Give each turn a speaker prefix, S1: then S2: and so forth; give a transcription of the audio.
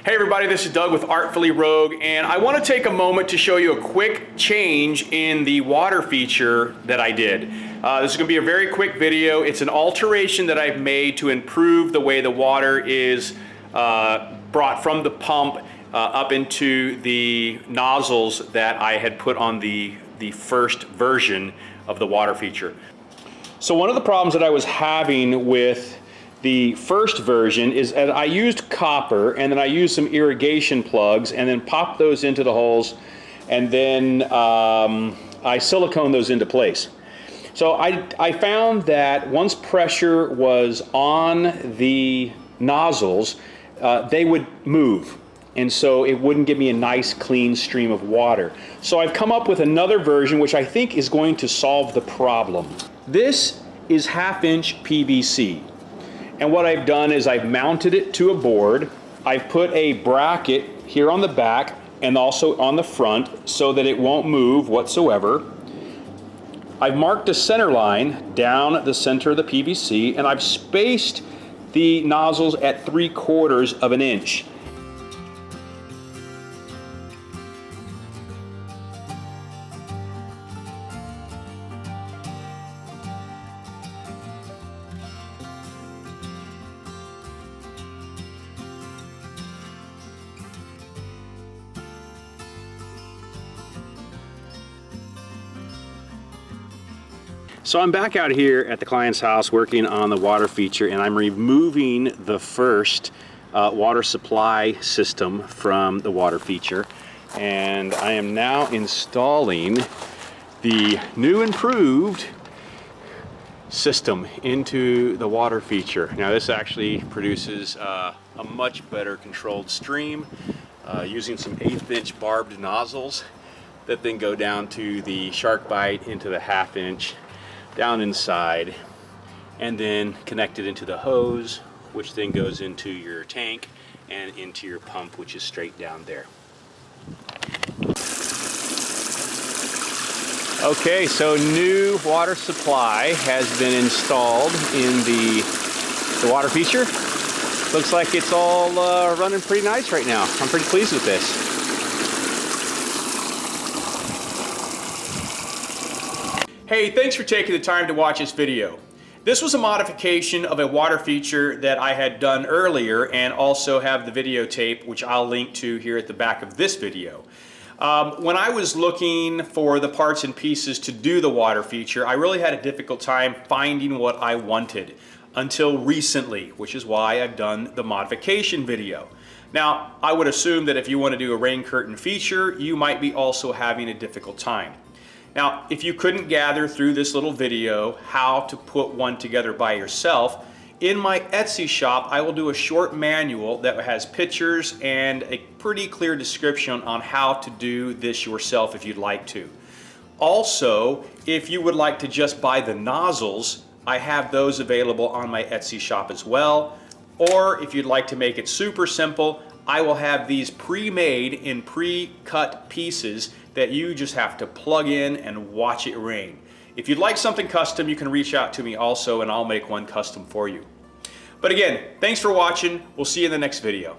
S1: Hey everybody, this is Doug with Artfully Rogue, and I want to take a moment to show you a quick change in the water feature that I did. This is going to be a very quick video. It's an alteration that I've made to improve the way the water is brought from the pump up into the nozzles that I had put on the first version of the water feature. So one of the problems that I was having with the first version is that I used copper and then I used some irrigation plugs and then popped those into the holes, and then I siliconed those into place. So I found that once pressure was on the nozzles, they would move, and so it wouldn't give me a nice clean stream of water. So I've come up with another version which I think is going to solve the problem. This is 1/2" PVC. And what I've done is I've mounted it to a board. I've put a bracket here on the back and also on the front so that it won't move whatsoever. I've marked a center line down the center of the PVC, and I've spaced the nozzles at 3/4 of an inch. So I'm back out here at the client's house working on the water feature, and I'm removing the first water supply system from the water feature, and I am now installing the new improved system into the water feature. Now this actually produces a much better controlled stream using some 1/8" barbed nozzles that then go down to the shark bite into the 1/2" down inside, and then connected into the hose, which then goes into your tank and into your pump, which is straight down there. Okay, so new water supply has been installed in the water feature. Looks like it's all running pretty nice right now. I'm pretty pleased with this. Hey, thanks for taking the time to watch this video. This was a modification of a water feature that I had done earlier, and also have the videotape, which I'll link to here at the back of this video. When I was looking for the parts and pieces to do the water feature, I really had a difficult time finding what I wanted until recently, which is why I've done the modification video. Now, I would assume that if you want to do a rain curtain feature, you might be also having a difficult time. Now, if you couldn't gather through this little video how to put one together by yourself, in my Etsy shop I will do a short manual that has pictures and a pretty clear description on how to do this yourself if you'd like to. Also, if you would like to just buy the nozzles, I have those available on my Etsy shop as well. Or if you'd like to make it super simple, I will have these pre-made in pre-cut pieces that you just have to plug in and watch it rain. If you'd like something custom, you can reach out to me also, and I'll make one custom for you. But again, thanks for watching. We'll see you in the next video.